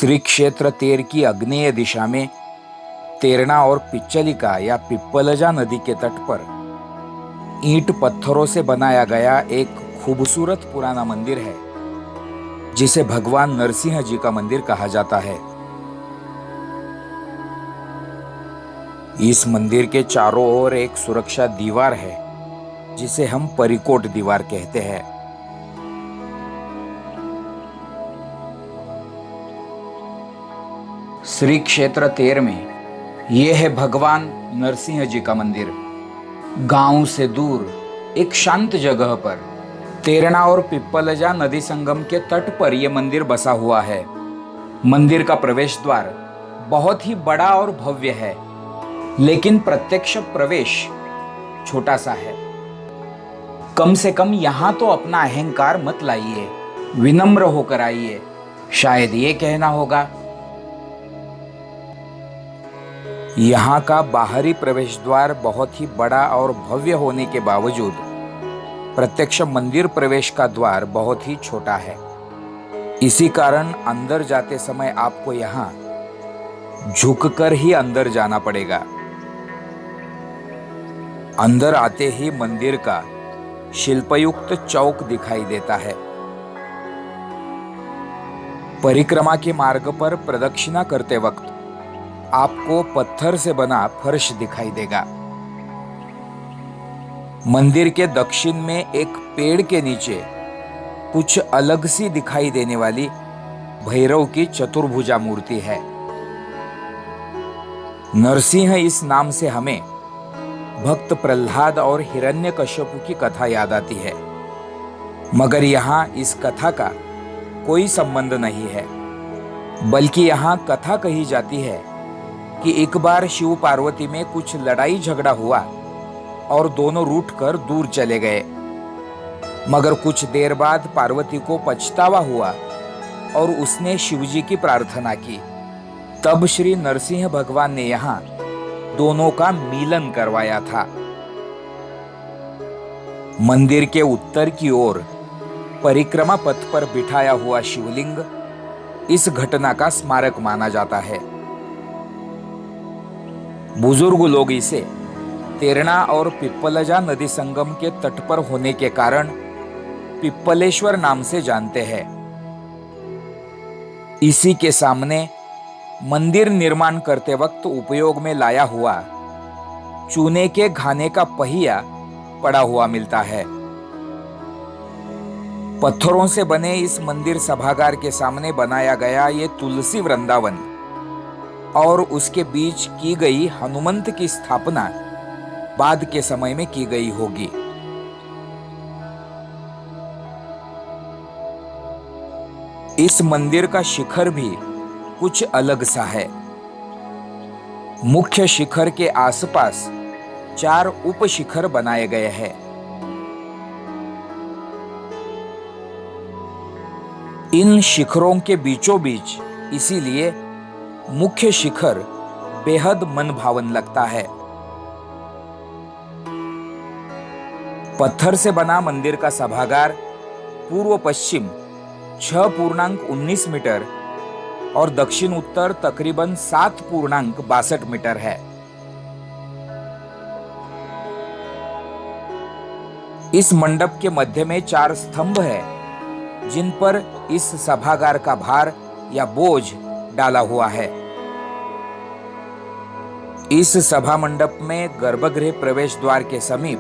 श्री क्षेत्र तेर की आग्नेय दिशा में तेरणा और पिच्चलिका या पिप्पलजा नदी के तट पर ईंट पत्थरों से बनाया गया एक खूबसूरत पुराना मंदिर है जिसे भगवान नरसिंह जी का मंदिर कहा जाता है। इस मंदिर के चारों ओर एक सुरक्षा दीवार है जिसे हम परिकोट दीवार कहते हैं। श्री क्षेत्र तेर में यह है भगवान नरसिंह जी का मंदिर। गांव से दूर एक शांत जगह पर तेरणा और पिप्पलजा नदी संगम के तट पर यह मंदिर बसा हुआ है। मंदिर का प्रवेश द्वार बहुत ही बड़ा और भव्य है, लेकिन प्रत्यक्ष प्रवेश छोटा सा है। कम से कम यहां तो अपना अहंकार मत लाइए, विनम्र होकर आइए, शायद ये कहना होगा। यहाँ का बाहरी प्रवेश द्वार बहुत ही बड़ा और भव्य होने के बावजूद प्रत्यक्ष मंदिर प्रवेश का द्वार बहुत ही छोटा है। इसी कारण अंदर जाते समय आपको यहाँ झुककर ही अंदर जाना पड़ेगा। अंदर आते ही मंदिर का शिल्पयुक्त चौक दिखाई देता है। परिक्रमा के मार्ग पर प्रदक्षिणा करते वक्त आपको पत्थर से बना फर्श दिखाई देगा। मंदिर के दक्षिण में एक पेड़ के नीचे कुछ अलग सी दिखाई देने वाली भैरव की चतुर्भुजा मूर्ति है। नरसिंह इस नाम से हमें भक्त प्रहलाद और हिरण्यकश्यपु की कथा याद आती है, मगर यहाँ इस कथा का कोई संबंध नहीं है। बल्कि यहाँ कथा कही जाती है कि एक बार शिव पार्वती में कुछ लड़ाई झगड़ा हुआ और दोनों रूठकर दूर चले गए। मगर कुछ देर बाद पार्वती को पछतावा हुआ और उसने शिवजी की प्रार्थना की। तब श्री नरसिंह भगवान ने यहाँ दोनों का मिलन करवाया था। मंदिर के उत्तर की ओर परिक्रमा पथ पर बिठाया हुआ शिवलिंग इस घटना का स्मारक माना जाता है। बुजुर्ग लोग इसे तेरणा और पिप्पलजा नदी संगम के तट पर होने के कारण पिप्पलेश्वर नाम से जानते हैं। इसी के सामने मंदिर निर्माण करते वक्त उपयोग में लाया हुआ चूने के घाने का पहिया पड़ा हुआ मिलता है। पत्थरों से बने इस मंदिर सभागार के सामने बनाया गया ये तुलसी वृंदावन और उसके बीच की गई हनुमंत की स्थापना बाद के समय में की गई होगी। इस मंदिर का शिखर भी कुछ अलग सा है। मुख्य शिखर के आसपास 4 उप शिखर बनाए गए हैं। इन शिखरों के बीचों बीच इसीलिए मुख्य शिखर बेहद मनभावन लगता है। पत्थर से बना मंदिर का सभागार पूर्व पश्चिम 6.19 मीटर और दक्षिण उत्तर तकरीबन 7.62 मीटर है। इस मंडप के मध्य में 4 स्तंभ है जिन पर इस सभागार का भार या बोझ डाला हुआ है। इस सभा मंडप में गर्भगृह प्रवेश द्वार के समीप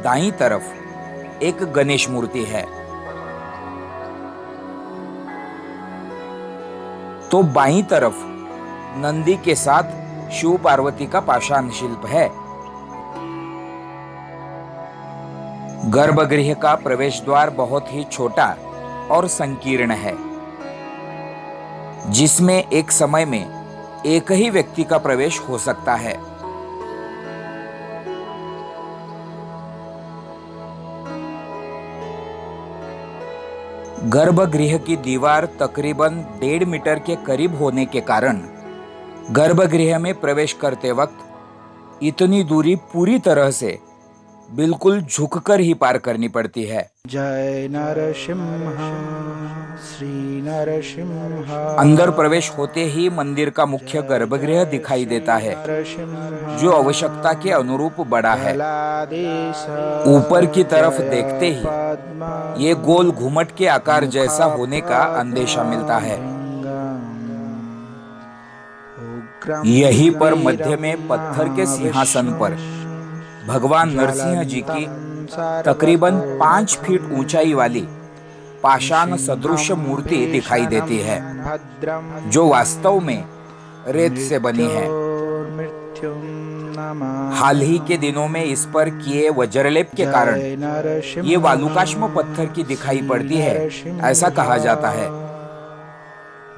दाईं तरफ एक गणेश मूर्ति है, तो बाईं तरफ नंदी के साथ शिव पार्वती का पाषाण शिल्प है। गर्भगृह का प्रवेश द्वार बहुत ही छोटा और संकीर्ण है, जिसमें एक समय में एक ही व्यक्ति का प्रवेश हो सकता है। गर्भगृह की दीवार तकरीबन 1.5 मीटर के करीब होने के कारण गर्भगृह में प्रवेश करते वक्त इतनी दूरी पूरी तरह से बिल्कुल झुककर ही पार करनी पड़ती है। जय नरसिंह श्री नरसिंह। अंदर प्रवेश होते ही मंदिर का मुख्य गर्भगृह दिखाई देता है, जो आवश्यकता के अनुरूप बड़ा है। ऊपर की तरफ देखते ही ये गोल घुमट के आकार जैसा होने का अंदेशा मिलता है। यहीं पर मध्य में पत्थर के सिंहासन पर भगवान नरसिंह जी की तकरीबन 5 फीट ऊंचाई वाली पाषाण सदृश मूर्ति दिखाई देती है, जो वास्तव में रेत से बनी है। हाल ही के दिनों में इस पर किए वज्रलेप के कारण ये वालुकाश्म पत्थर की दिखाई पड़ती है, ऐसा कहा जाता है।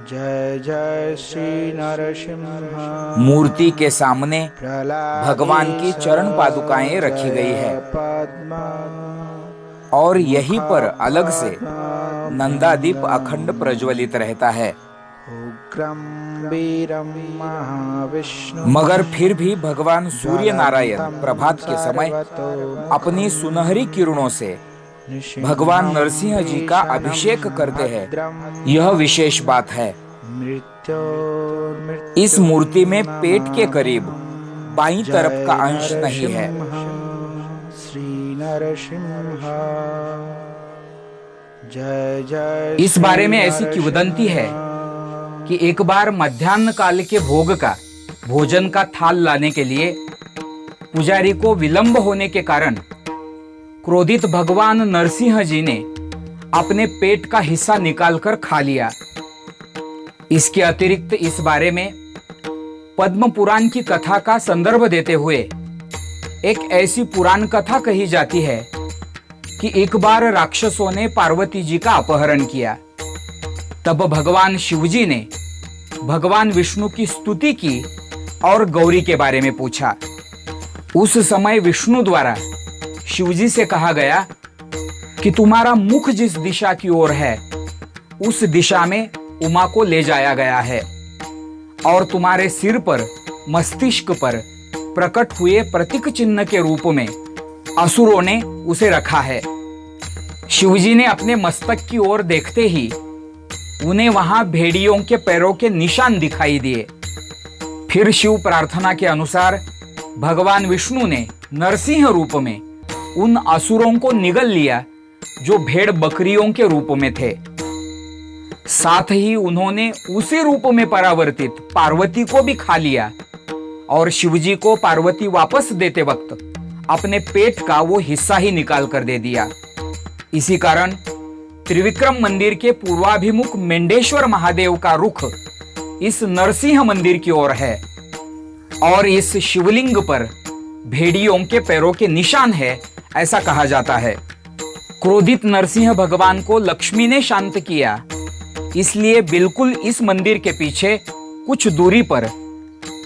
जय जय श्री नरसिंह। मूर्ति के सामने भगवान की चरण पादुकाएं रखी गई है और यहीं पर अलग से नंदादीप अखंड प्रज्वलित रहता है। मगर फिर भी भगवान सूर्य नारायण प्रभात के समय अपनी सुनहरी किरणों से भगवान नरसिंह जी का अभिषेक करते हैं, यह विशेष बात है। इस मूर्ति में पेट के करीब बाईं तरफ का अंश नहीं है। इस बारे में ऐसी किंवदंती है कि एक बार मध्याह्न काल के भोग का भोजन का थाल लाने के लिए पुजारी को विलंब होने के कारण क्रोधित भगवान नरसिंह जी ने अपने पेट का हिस्सा निकालकर खा लिया। इसके अतिरिक्त इस बारे में पद्म पुराण की कथा का संदर्भ देते हुए एक ऐसी पुराण कथा कही जाती है कि एक बार राक्षसों ने पार्वती जी का अपहरण किया। तब भगवान शिवजी ने भगवान विष्णु की स्तुति की और गौरी के बारे में पूछा। उस समय विष्णु द्वारा शिवजी से कहा गया कि तुम्हारा मुख जिस दिशा की ओर है उस दिशा में उमा को ले जाया गया है और तुम्हारे सिर पर मस्तिष्क पर प्रकट हुए प्रतीक चिन्ह के रूप में असुरों ने उसे रखा है। शिवजी ने अपने मस्तक की ओर देखते ही उन्हें वहां भेड़ियों के पैरों के निशान दिखाई दिए। फिर शिव प्रार्थना के अनुसार भगवान विष्णु ने नरसिंह रूप में उन असुरों को निगल लिया जो भेड़ बकरियों के रूप में थे। साथ ही उन्होंने उसी रूप में परावर्तित पार्वती को भी खा लिया और शिवजी को पार्वती वापस देते वक्त अपने पेट का वो हिस्सा ही निकाल कर दे दिया। इसी कारण त्रिविक्रम मंदिर के पूर्वाभिमुख मेंढेश्वर महादेव का रुख इस नरसिंह मंदिर की ओर है और इस शिवलिंग पर भेड़ियों के पैरों के निशान है, ऐसा कहा जाता है। क्रोधित नरसिंह भगवान को लक्ष्मी ने शांत किया, इसलिए बिल्कुल इस मंदिर के पीछे कुछ दूरी पर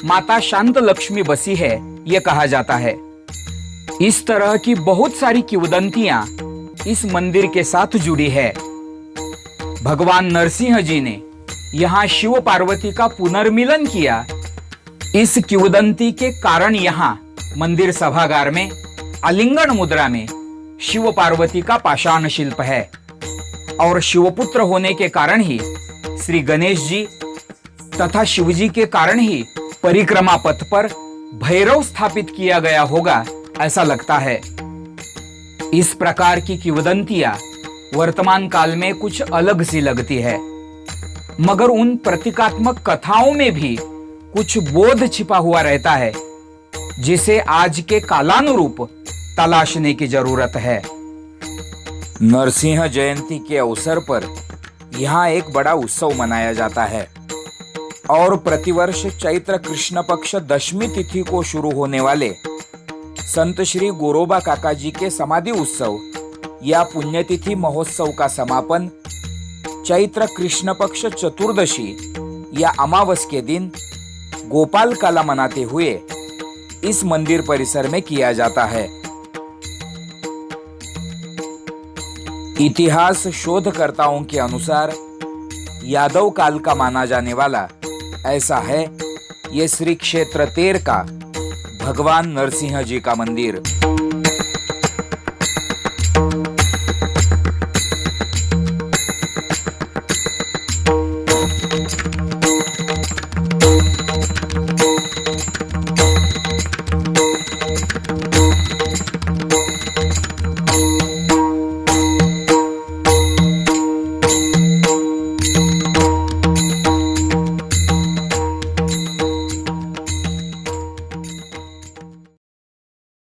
माता शांत लक्ष्मी बसी है, यह कहा जाता है। इस तरह की बहुत सारी किंवदंतियां इस मंदिर के साथ जुड़ी है। भगवान नरसिंह जी ने यहाँ शिव पार्वती का पुनर्मिलन किया। इस किंवदंती के कारण यहाँ मंदिर सभागार में आलिंगन मुद्रा में शिव पार्वती का पाषाण शिल्प है और शिवपुत्र होने के कारण ही श्री गणेश जी तथा शिवजी के कारण ही परिक्रमा पथ पर भैरव स्थापित किया गया होगा, ऐसा लगता है। इस प्रकार की किंवदंतियां वर्तमान काल में कुछ अलग सी लगती है, मगर उन प्रतीकात्मक कथाओं में भी कुछ बोध छिपा हुआ रहता है, जिसे आज के कालानुरूप तलाशने की जरूरत है। नरसिंह जयंती के अवसर पर यहाँ एक बड़ा उत्सव मनाया जाता है और प्रतिवर्ष चैत्र कृष्ण पक्ष दशमी तिथि को शुरू होने वाले संत श्री गोरोबा काका जी के समाधि उत्सव या पुण्यतिथि महोत्सव का समापन चैत्र कृष्ण पक्ष चतुर्दशी या अमावस के दिन गोपाल काला मनाते हुए इस मंदिर परिसर में किया जाता है। इतिहास शोधकर्ताओं के अनुसार यादव काल का माना जाने वाला ऐसा है ये श्री क्षेत्र 13 का भगवान नरसिंह जी का मंदिर।